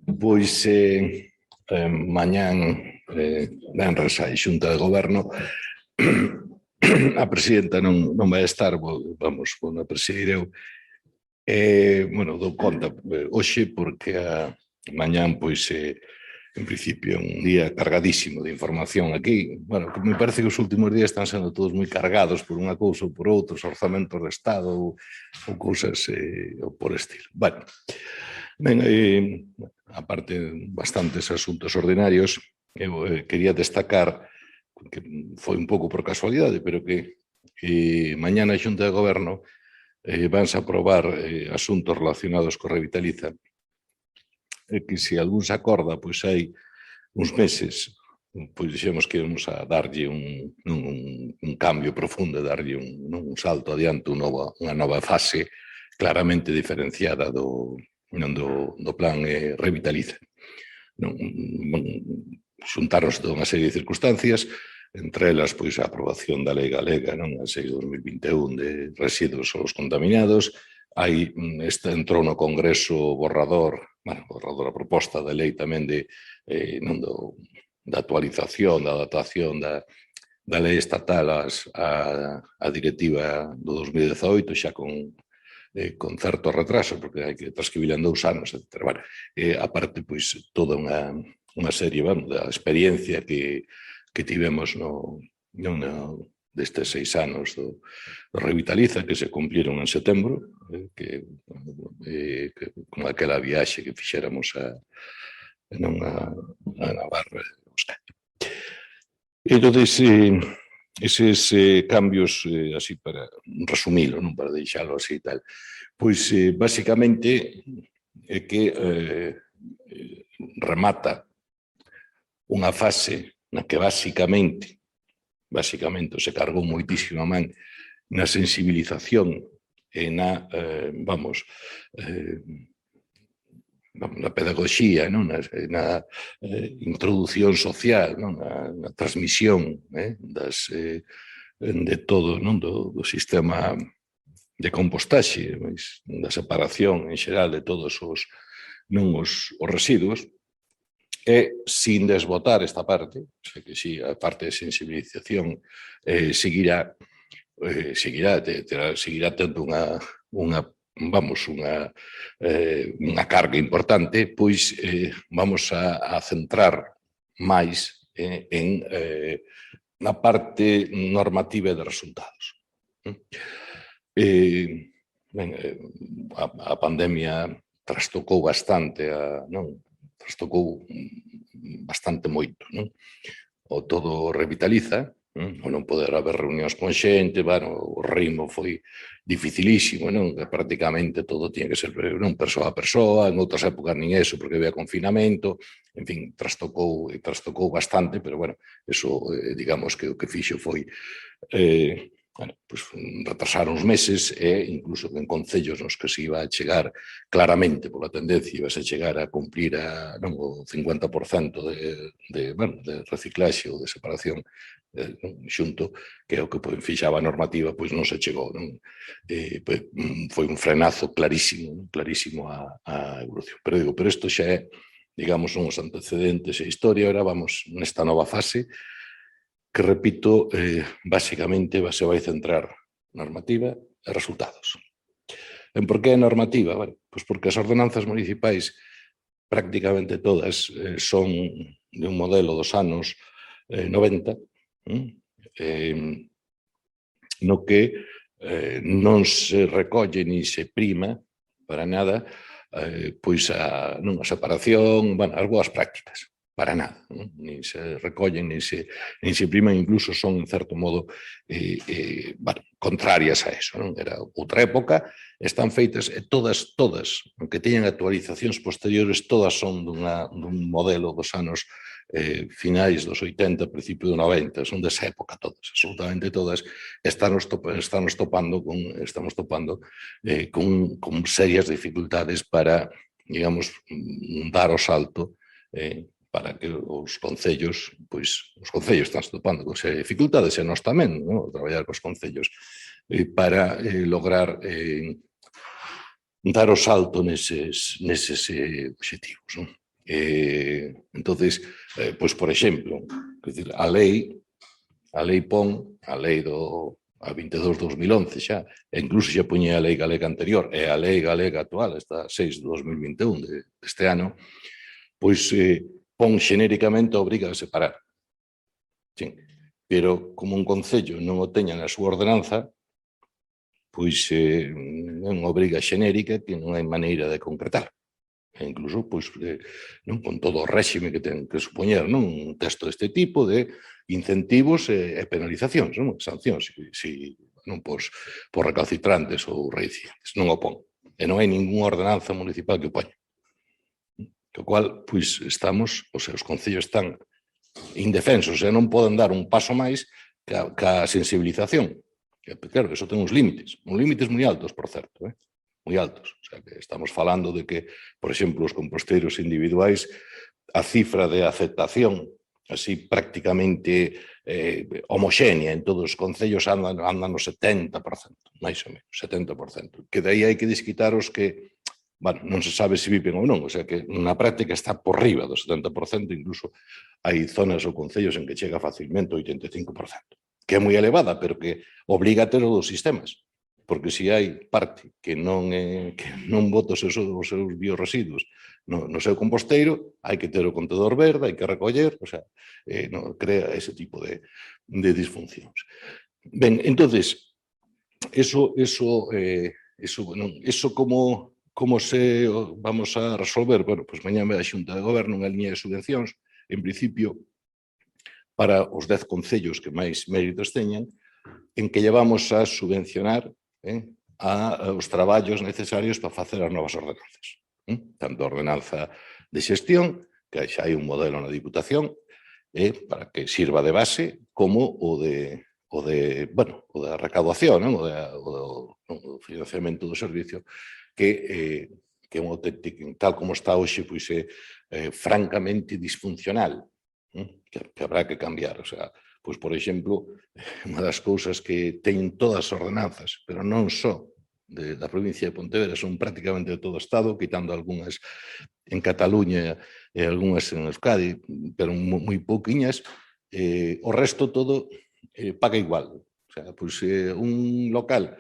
Pois mañán venres a Xunta de Goberno a presidenta non vai estar, vou na presidir eu. Bueno, dou conta hoxe porque mañán pois en principio un día cargadísimo de información aquí. Bueno, me parece que os últimos días están sendo todos moi cargados por unha cousa ou por outra, os orzamentos de Estado ou cousas por estilo. Bueno, ben, aparte bastantes asuntos ordinarios, eu quería destacar que foi un pouco por casualidade, pero que mañá na Xunta de Goberno vanse aprobar asuntos relacionados co Revitaliza, que se algún se acorda, pois hai uns meses, pois dixemos que íamos a darlle un cambio profundo, darlle un salto adiante, unha nova fase claramente diferenciada do plan Revitaliza. Xuntáronse toda unha serie de circunstancias, entre elas pois a aprobación da Lei Galega, a 6/2021 de residuos solos contaminados. Aí entrou no Congreso borrador a proposta de lei tamén da actualización, da adaptación da lei estatal á directiva do 2018, xa con certo retraso, porque hai que transcribirla en 2 anos, etc. Bueno, aparte, pois, toda unha serie da experiencia que tivemos destes 6 anos do Revitaliza, que se cumpliron en setembro, con aquela viaxe que fixéramos a Navarra e Euskadi. Entón, eses cambios, así para resumilo, non para deixalo así tal, pois basicamente é que remata unha fase na que basicamente se cargou moitísima man na sensibilización e na pedagogía, na introducción social, na transmisión de todo, do sistema de compostaxe, da separación en xeral de todos os residuos, e sin desbotar esta parte, que si a parte de sensibilización seguirá tendo unha carga importante, pois vamos a centrar máis na parte normativa de resultados. A pandemia trastocou bastante moito, o todo Revitaliza, o non poder haber reunións con xente, o ritmo foi dificilísimo, prácticamente todo tiña que ser persoa a persoa, en outras épocas nin eso, porque había confinamento, en fin, trastocou bastante, pero, bueno, eso, digamos que o que fixo foi retrasar uns meses e incluso en concellos nos que se iba a chegar claramente pola tendencia, iba a chegar a cumplir o 50% de reciclaxe ou de separación xunto, que é o que fixaba a normativa, pois non se chegou. Foi un frenazo clarísimo á evolución. Pero isto xa é, digamos, uns antecedentes e historia. Ahora vamos nesta nova fase que, repito, basicamente se vai centrar normativa e resultados. Por que normativa? Pois porque as ordenanzas municipais prácticamente todas son de un modelo dos anos 90, no que non se recolle ni se prima para nada pois a separación, as boas prácticas. Para nada, nin se recollen, nin se priman, incluso son, en certo modo, contrarias a eso. Era outra época, están feitas, e todas, aunque teñan actualizacións posteriores, todas son dun modelo dos anos finais dos 80, principio do 90, son desa época todas, absolutamente todas. Estamos topando con serias dificultades para, digamos, dar o salto para que os concellos están topando con serias dificultades, e nós tamén, traballar cos concellos, para lograr dar o salto neses obxectivos. Entonces, pois, por exemplo, a lei pon, a lei a 22/2011 xa, e incluso xa poñía a lei galega anterior, e a lei galega actual, esta 6/2021 deste ano, pois pon xenéricamente a obriga de separar. Sí. Pero como un concello non o teña na súa ordenanza, pois é unha obriga xenérica que non hai maneira de concretar. E incluso, pois, non, con todo o réxime que ten que supoñer, non, un texto deste tipo de incentivos e penalizacións, non, sancións, non, por recalcitrantes ou reincidentes, non o pon. E non hai ningunha ordenanza municipal que o poña. Co cual, pois, os concellos están indefensos e non poden dar un paso máis ca sensibilización. Claro, eso ten uns límites moi altos, por certo, moi altos. O sea, que estamos falando de que, por exemplo, os composteiros individuais, a cifra de aceptación así prácticamente homoxénea en todos os concellos anda no 70%, máis ou menos, 70%. Que daí hai que desquitar os que, bueno, non se sabe se viven ou non, o sea que na práctica está por riba do 70%, incluso hai zonas ou concellos en que chega facilmente o 85%, que é moi elevada, pero que obriga a ter os dos sistemas, porque se hai parte que non bota os seus biorresiduos no seu composteiro, hai que ter o contedor verde, hai que recoller, o sea, crea ese tipo de disfuncións. Ben, entonces, eso como se vamos a resolver? Bueno, pois mañá me da Xunta de Goberno unha liña de subvencións, en principio, para os 10 concellos que máis méritos teñan, en que lle vamos a subvencionar os traballos necesarios para facer as novas ordenanzas. Tanto a ordenanza de xestión, que xa hai un modelo na Diputación, para que sirva de base, como o da recaudación, o financiamento do servicio, que é un auténtico, tal como está hoxe, pois é francamente disfuncional, que habrá que cambiar. O sea, pois, por exemplo, unha das cousas que teñen todas as ordenanzas, pero non só da provincia de Pontevedra, son prácticamente de todo o Estado, quitando algunhas en Cataluña e algunhas en Euskadi, pero moi pouquiñas, o resto todo paga igual. O sea, pois un local,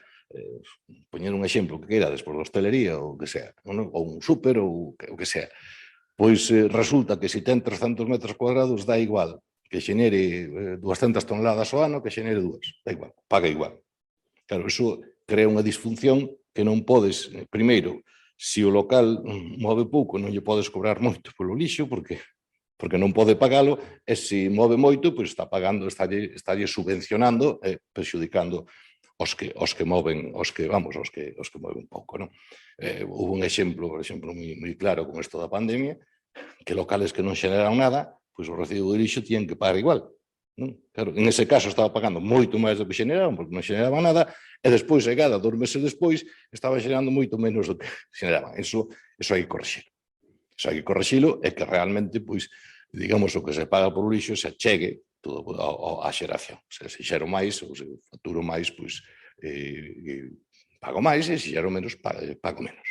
poñer un exemplo que queirades, por hostelería ou que sea, ou un súper ou o que sea, pois resulta que se ten 300 metros cuadrados dá igual que xenere 200 toneladas ao ano que xenere 2, dá igual, paga igual. Claro, iso crea unha disfunción que non podes, primeiro, se o local move pouco, non lle podes cobrar moito polo lixo, porque non pode pagalo, e se move moito, pois estalle subvencionando e perxudicando os que moven un pouco, non? Houve un exemplo, por exemplo, moi claro con isto da pandemia, que locales que non xeneran nada, pois o recibo de lixo tiñen que pagar igual. Non? Claro, en ese caso estaba pagando moito máis do que xeneraban, porque non xeneraban nada, e despois, chegada 2 meses despois, estaba xerando moito menos do que xeneraban. Eso hai que corrixilo. Eso hai que corrixilo e que realmente, pois, digamos, o que se paga por lixo se achegue todo a xeración. Se xero máis ou se faturo máis, pois, pago máis, e se xero menos, pago menos.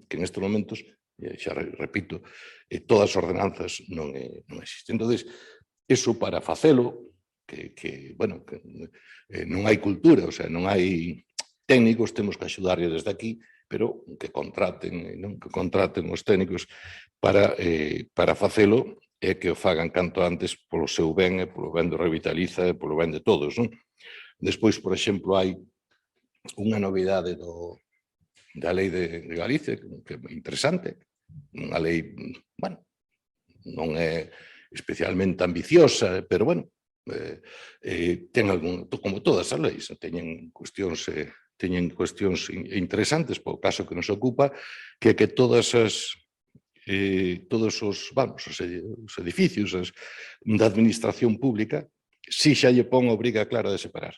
Que nestes momentos, xa repito, todas as ordenanzas non existen. Entón, eso para facelo, que non hai cultura, o sea, non hai técnicos, temos que axudarlle desde aquí, pero que contraten os técnicos para facelo e que o fagan canto antes polo seu ben e polo ben do Revitaliza e polo ben de todos, non? Despois, por exemplo, hai unha novidade da lei de Galicia, que é interesante, unha lei, bueno, non é especialmente ambiciosa, pero, bueno, ten algún, como todas as leis, teñen cuestións interesantes para o caso que nos ocupa, que todos os edificios da administración pública si xa lle pon a obriga clara de separar.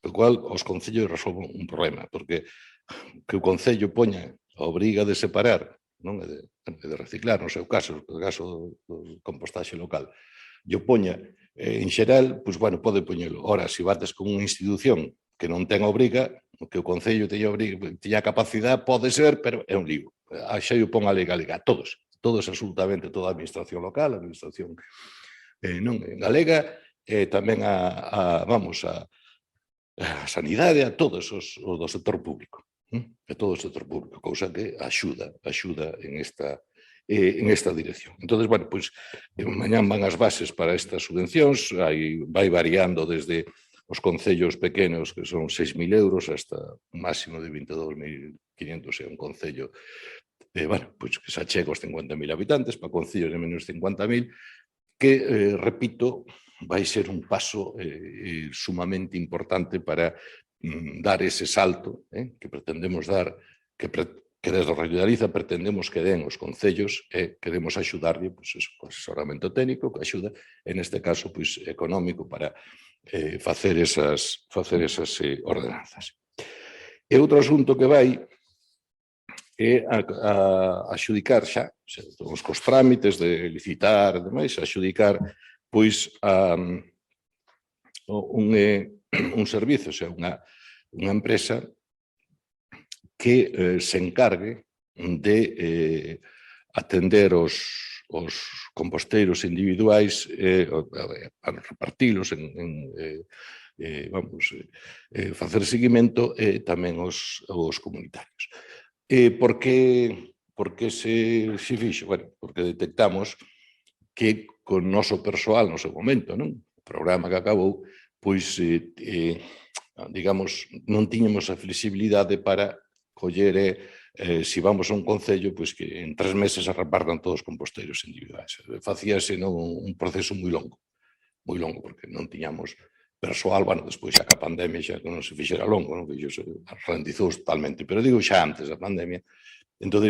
O cual os concellos resolven un problema, porque que o concello poña a obriga de separar, non, de reciclar, no seu caso, no caso do compostaxe local, e o poña en xeral, pois, bueno, pode poñelo. Ora, se bates con unha institución que non ten obriga, que o concello teña capacidade, pode ser, pero é un lío. Xa o pon a lei galega, todos absolutamente toda a administración local, a administración non galega, tamén a sanidade, a todos os do sector público, a todo o sector público, cousa que axuda en esta dirección. Entón, bueno, pois, mañán van as bases para estas subvencións, vai variando desde os concellos pequenos, que son 6.000 euros, hasta un máximo de 22.500, é un concello bueno, pois, que se achega aos 50.000 habitantes, para concellos de menos 50.000, que, repito, vai ser un paso sumamente importante para dar ese salto que pretendemos dar, que desde o Regionaliza pretendemos que den os concellos e queremos axudarlle o asesoramento técnico, que axuda, en este caso, económico, para facer esas ordenanzas. E outro asunto que vai é a axudicar xa, os trámites de licitar e demais, axudicar un servizo, unha empresa que se encargue de atender os composteiros individuais, para repartilos, facer seguimento e tamén os comunitarios. Por que se fixo? Bueno, porque detectamos que con noso persoal no seu momento, o programa que acabou, digamos, non tiñamos a flexibilidade para coller se vamos a un concello, que en 3 meses se repartan todos os composteiros individuais. Facíase un proceso moi longo, porque non tiñamos persoal, bueno, despois xa que a pandemia xa non se fixera longo, ralentizouse totalmente, pero digo xa antes da pandemia. Entón,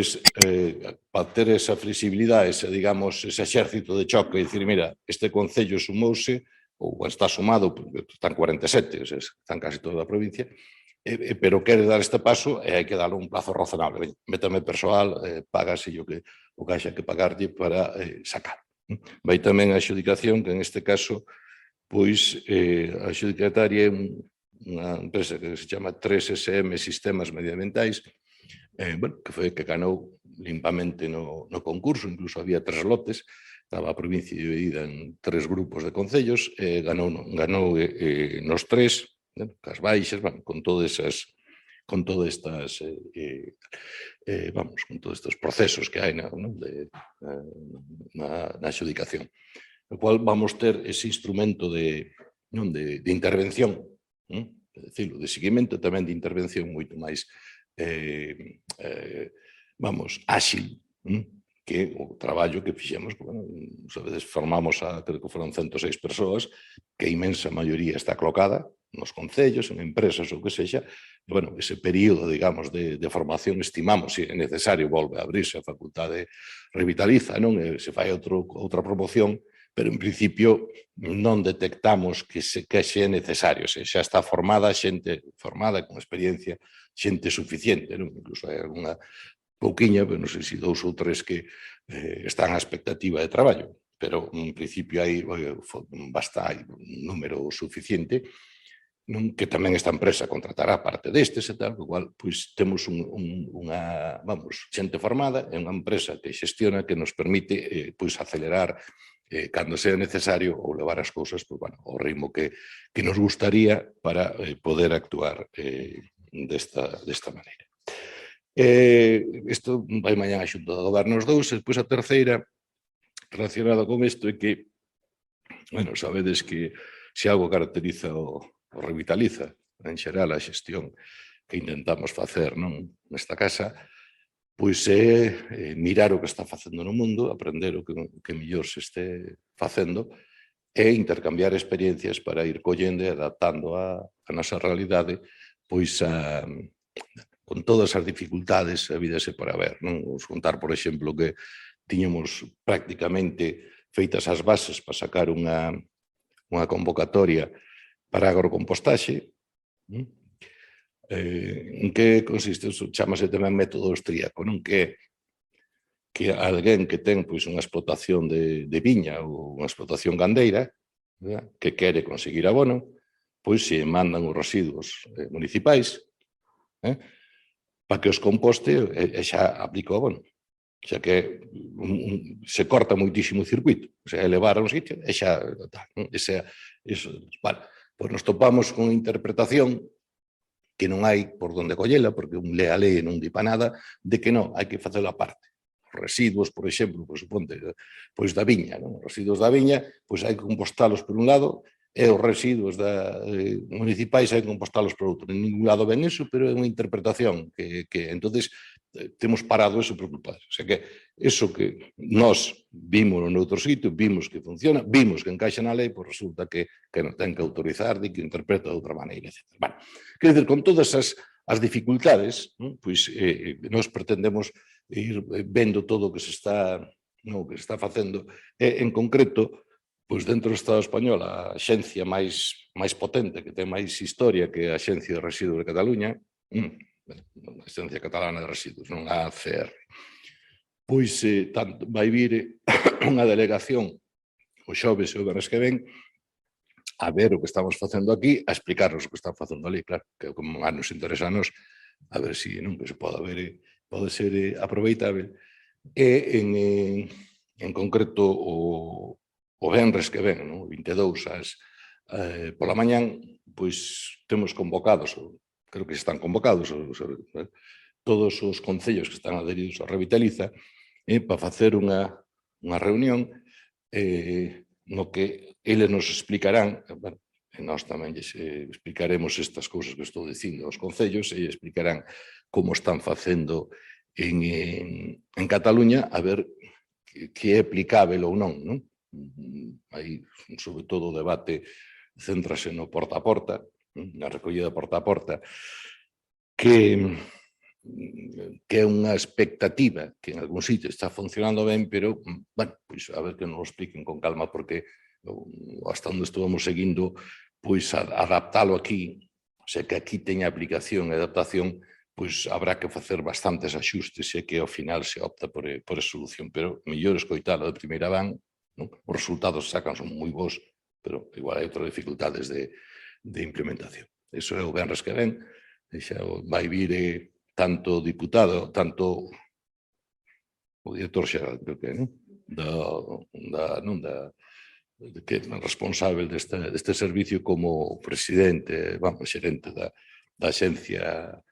para ter esa flexibilidade, digamos, ese exército de choque, e dicir, mira, este concello sumouse, ou está sumado, están 47, están casi toda a provincia, pero quere dar este paso e hai que darle un plazo razonable. Métame persoal, págase o que haxa que pagarlle para sacar. Vai tamén a adxudicación, que en este caso, a adxudicataria é unha empresa que se chama 3SM Sistemas Medioambientais, que ganou limpamente no concurso, incluso había 3 lotes, estaba a provincia dividida en 3 grupos de concellos, ganou nos 3, cas baixas, con todos estes procesos que hai na adxudicación. No cual vamos ter ese instrumento de intervención, de seguimento, tamén de intervención moito máis áxil, que o traballo que fixemos, sabedes, formamos creo que foron 106 persoas, que a imensa maioría está colocada nos concellos, en empresas ou que sexa, ese período, digamos, de formación estimamos, se é necesario, volve a abrirse a Facultade Revitaliza, se fai outra promoción, pero en principio non detectamos que xe necesario, xa está formada xente formada, con experiencia, xente suficiente, incluso hai alguna pouquiña, non sei se 2 ou 3 que están á expectativa de traballo, pero en principio hai un número suficiente, que tamén esta empresa contratará parte destes e tal, igual temos unha xente formada, é unha empresa que xestiona, que nos permite acelerar cando sea necesario ou levar as cousas ao ritmo que nos gustaría para poder actuar desta maneira. Isto vai mañán a Xunta de Goberno os 2, e despois a terceira relacionada con isto é que, sabedes que se algo caracteriza o Revitaliza, en xeral a xestión que intentamos facer nesta casa, é mirar o que está facendo no mundo, aprender o que mellor se este facendo e intercambiar experiencias para ir collendo e adaptando a nosa realidade con todas as dificultades habidas e por haber. Vamos contar, por exemplo, que tiñamos prácticamente feitas as bases para sacar unha convocatoria para agrocompostaxe. En que consiste? Chámase tamén método austríaco, que alguén que ten unha explotación de viña ou unha explotación gandeira, que quere conseguir abono, se mandan os residuos municipais para que os composte e xa aplica o abono. xa que se corta moitísimo o circuito, o sea, elevar a un sitio e xa, vale, pois nos topamos con interpretación que non hai por donde collela, porque un lea a lei e non di pa nada, de que non, hai que facelo a parte. Os residuos, por exemplo, pois suponte, pois da viña, non? Os residuos da viña, pois hai que compostalos por un lado, e os residuos municipais hai que compostalos por outro. En ningún lado ven eso, pero é unha interpretación que entonces temos parado eso por culpa. O sea que eso que nós vimos no outro sitio, vimos que funciona, vimos que encaixa na lei, pois resulta que nos ten que autorizar, de que interpreta de outra maneira, etc. Bueno, quer dizer, con todas as dificultades, pois nós pretendemos ir vendo todo o que se está facendo. En concreto, pois dentro do Estado español, a axencia máis potente, que ten máis historia que a Axencia de Residuos de Cataluña, a Axencia Catalana de Residuos, non a ACR, pois vai vir unha delegación o xoves e o venres que ven a ver o que estamos facendo aquí, a explicarnos o que están facendo ali, claro, que como máis nos interesa a nos, a ver se non que se pode ser aproveitável. E en concreto o venres que ven, o 22 pola mañán, pois temos convocados, creo que están convocados todos os concellos que están adheridos ao Revitaliza para facer unha reunión no que eles nos explicarán, e nós tamén explicaremos estas cousas que estou dicindo aos concellos, e explicarán como están facendo en Cataluña, a ver que é aplicável ou non, non? Aí, sobre todo, o debate céntrase no porta a porta, na recollida porta a porta, que é unha expectativa que en algún sitio está funcionando ben, pero, bueno, pois a ver que nos lo expliquen con calma, porque hasta onde estuvamos seguindo, pois adaptalo aquí, o sea, que aquí teña aplicación e adaptación, pois habrá que facer bastantes axustes e que ao final se opta por a solución, pero mellor escoitalo de primeira van, non? Os resultados sacan son moi bons, pero igual hai outras dificultades de implementación. Iso é o venres que ven, e xa vai vir tanto o diputado, tanto o director xeral, creo que, non? Que é responsável deste servicio, como o presidente, xerente da Axencia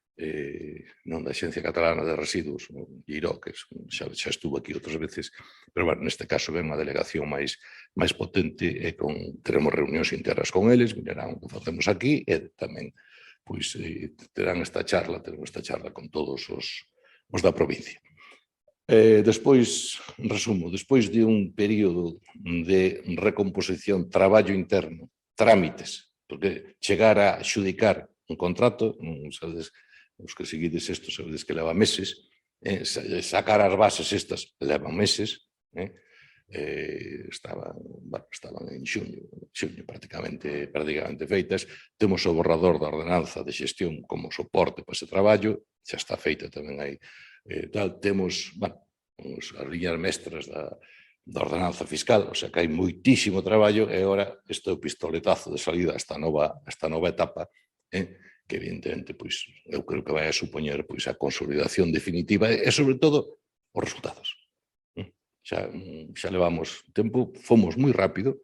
non da Axencia Catalana de Residuos, Giró, que xa estuvo aquí outras veces, pero, bueno, neste caso ven unha delegación máis potente e teremos reunións internas con eles, mirarán o que facemos aquí e tamén pois teremos esta charla con todos os da provincia. Despois, resumo, despois de un período de recomposición, traballo interno, trámites, porque chegar a xudicar un contrato, sabedes, os que seguides isto sabedes que leva meses, sacar as bases estas leva meses, estaban en xuño prácticamente feitas, temos o borrador da ordenanza de xestión como soporte para ese traballo, xa está feita tamén aí, temos as liñas mestras da ordenanza fiscal, o sea que hai moitísimo traballo e agora este é o pistoletazo de salida a esta nova etapa, que evidentemente pois eu creo que vai a supoñer pois a consolidación definitiva e sobre todo os resultados. Xa levamos tempo, fomos moi rápido,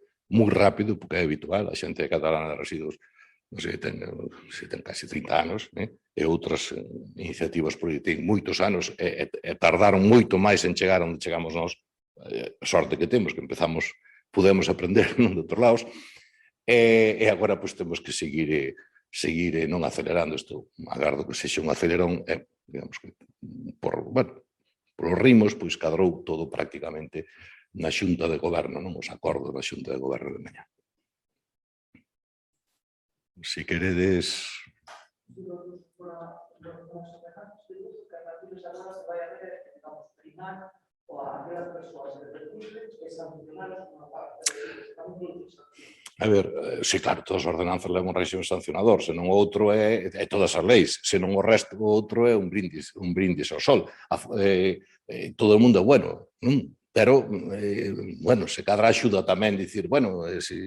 porque é habitual, a xente catalana de residuos non sei, ten casi 30 anos, e outras iniciativas ten moitos anos e tardaron moito máis en chegar onde chegamos nós, a sorte que temos, que podemos aprender de outros lados, e agora pois temos que seguir non acelerando isto, agardo que sexa un acelerón, digamos que por os ritmos, pois cadrou todo prácticamente na Xunta de Goberno, non os acordos da Xunta de Goberno de mañá. Si queredes... A ver, sí, claro, todas as ordenanzas levan un réxime sancionador, senón o outro é todas as leis, senón o resto, o outro é un brindis ao sol. Todo o mundo é bueno, non? Pero, bueno, se cadra axuda tamén dicir, bueno, se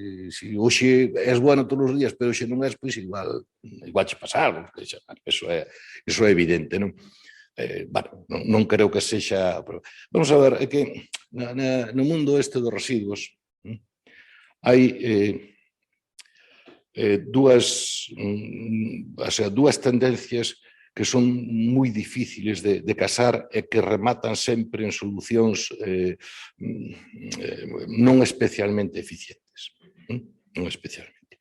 hoxe és bueno todos os días, pero hoxe non és, pois igual che pasar, eso é evidente, non? bueno, non creo que sexa... Vamos a ver, é que no mundo este dos residuos hai dúas tendencias que son moi difíciles de casar e que rematan sempre en solucións non especialmente eficientes. Non especialmente.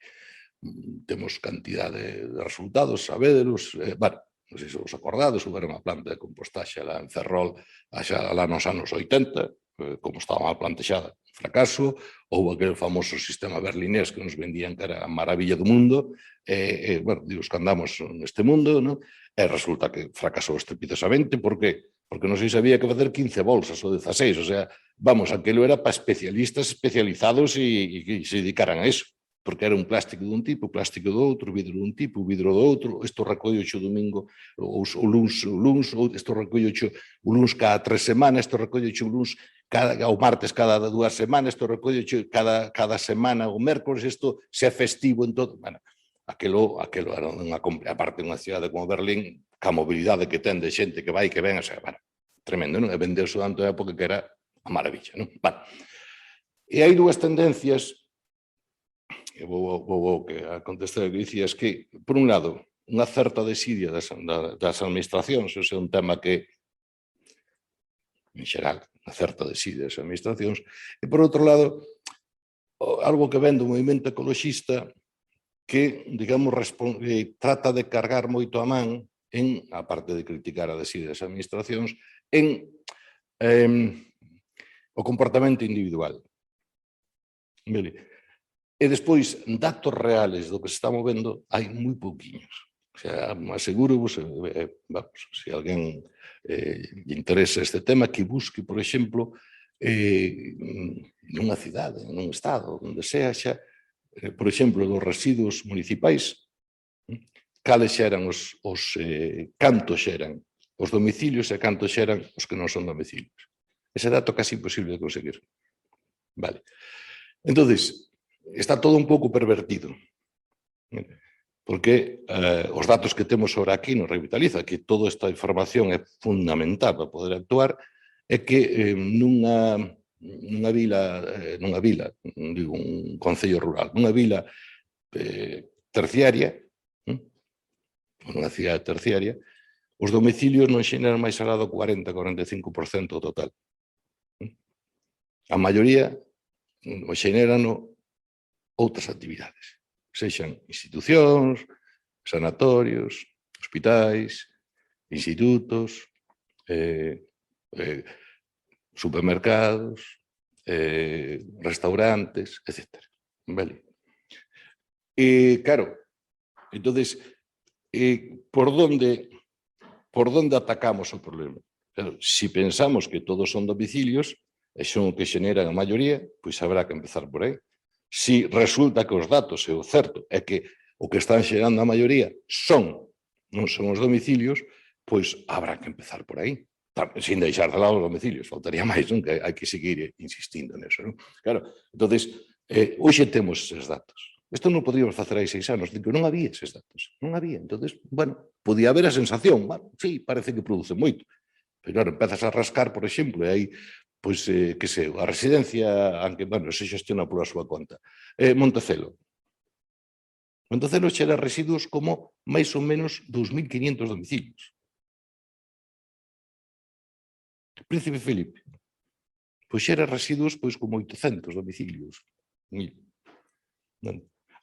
Temos cantidade de resultados, sabédelos, bueno, non sei se vos acordades, houve unha planta de compostaxe lá en Ferrol, xa lá nos anos 80, como estaba mal plantexada, fracaso, houve aquel famoso sistema berlinés que nos vendían que era a maravilla do mundo, bueno, digo, que andamos neste mundo, non? E resulta que fracasou estrepitosamente, por qué? Porque non sei se había que facer 15 bolsas ou 16, o sea, vamos, aquilo era para especialistas especializados e que se dedicaran a eso, porque era un plástico dun tipo, plástico do outro, vidro dun tipo, vidro do outro, isto recollo o domingo, o luns, isto recollo o luns cada 3 semanas, isto recollo o luns o martes cada 2 semanas, isto recollo cada semana o mércoles, isto se é festivo en todo. Bueno, aquilo era aparte unha cidade como Berlín, ca mobilidade que ten de xente que vai e que ven, o sea, bueno, tremendo, non? E vendeuse durante a época que era a maravilla, non? Bueno, e hai dúas tendencias, e vou a contestar o que dicías, que, por un lado, unha certa desidia das administracións, ese é un tema que, en xeral, unha certa desidia das administracións, e, por outro lado, algo que ven do movimento ecoloxista que, digamos, trata de cargar moito a man en, a parte de criticar a desidia das administracións, en o comportamento individual. E despois, datos reales do que se está movendo, hai moi pouquiños. O sea, aseguro-vos, vamos, se alguén lle interesa este tema, que busque, por exemplo, nunha cidade, nun estado, onde sea xa, por exemplo, dos residuos municipais, cales xeran cantos xeran os domicilios e cantos xeran os que non son domicilios. Ese dato casi imposible de conseguir. Vale. Entonces, está todo un pouco pervertido. Porque os datos que temos sobre aquí nos Revitaliza, que toda esta información é fundamental para poder actuar, é que nunha vila, digo, un concello rural, nunha vila terciaria, nunha cidade terciaria, os domicilios non xeneran máis alá do 40-45% total. A maioría o xeneran outras actividades, sexan institucións, sanatorios, hospitais, institutos, supermercados, restaurantes, etc. Vale? E, claro, entonces, por donde atacamos o problema? Claro, si pensamos que todos son domicilios, e son o que xeneran a maioría, pois habrá que empezar por aí. Si resulta que os datos, e o certo, é que o que están xerando a maioría non son os domicilios, pois habrá que empezar por aí. Sin deixar de lado os domicilios, faltaría máis, non? Que hai que seguir insistindo neso, non? Claro, entonces, hoxe temos eses datos. Isto non podríamos facer hai 6 anos, digo, non había eses datos, non había. Entonces, bueno, podía haber a sensación, bueno, sí, parece que produce moito, pero claro, empezas a rascar, por exemplo, e aí, pois, que sei, a residencia, aunque, bueno, se xestiona pola súa conta. Montecelo. Montecelo xera residuos como máis ou menos 2.500 domicilios. Príncipe Felipe, pois xera residuos pois como 800 domicilios.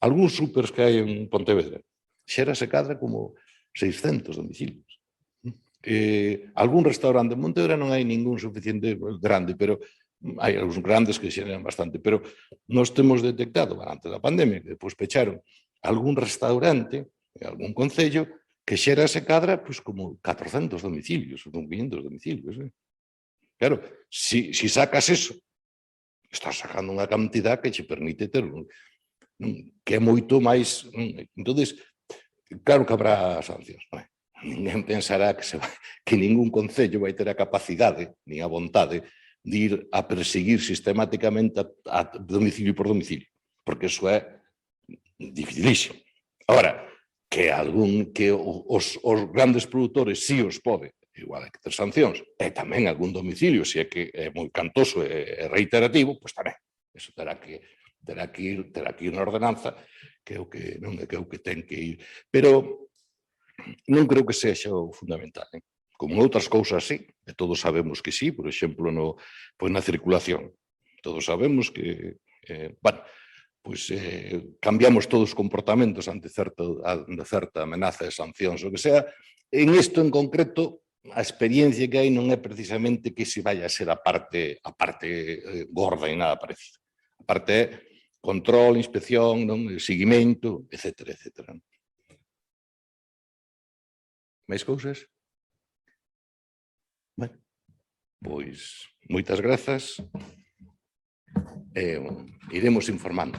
Algúns supers que hai en Pontevedra, xera se cadra como 600 domicilios. Algún restaurante en Pontevedra non hai ningún suficiente grande, pero hai algúns grandes que xeran bastante, pero nós temos detectado, antes da pandemia, que depois pecharon algún restaurante, algún concello, que xera se cadra pois como 400 domicilios, ou 500 domicilios. Claro, si sacas eso, estás sacando unha cantidad que che permite ter que é moito máis. Entonces, claro que habrá sancións, non é? Ninguén pensará que ningún concello vai ter a capacidade, ni a vontade, de ir a perseguir sistemáticamente a domicilio por domicilio, porque eso é dificilísimo. Ahora, que os grandes produtores sí os pode, igual hai que ter sancións. E tamén algún domicilio, se é que é moi cantoso e reiterativo, pois tamén. Eso terá que ir na ordenanza, que é o que non é que ten que ir. Pero non creo que sexa o fundamental. Como outras cousas sí, e todos sabemos que sí, por exemplo, na circulación. Todos sabemos que, cambiamos todos os comportamentos ante certa amenaza de sancións, o que sea. En isto en concreto, a experiencia que hai non é precisamente que se vaya a ser a parte gorda e nada parecido. A parte é control, inspección, seguimento, etcétera, etcétera. Máis cousas? Bueno, pois moitas grazas e iremos informando.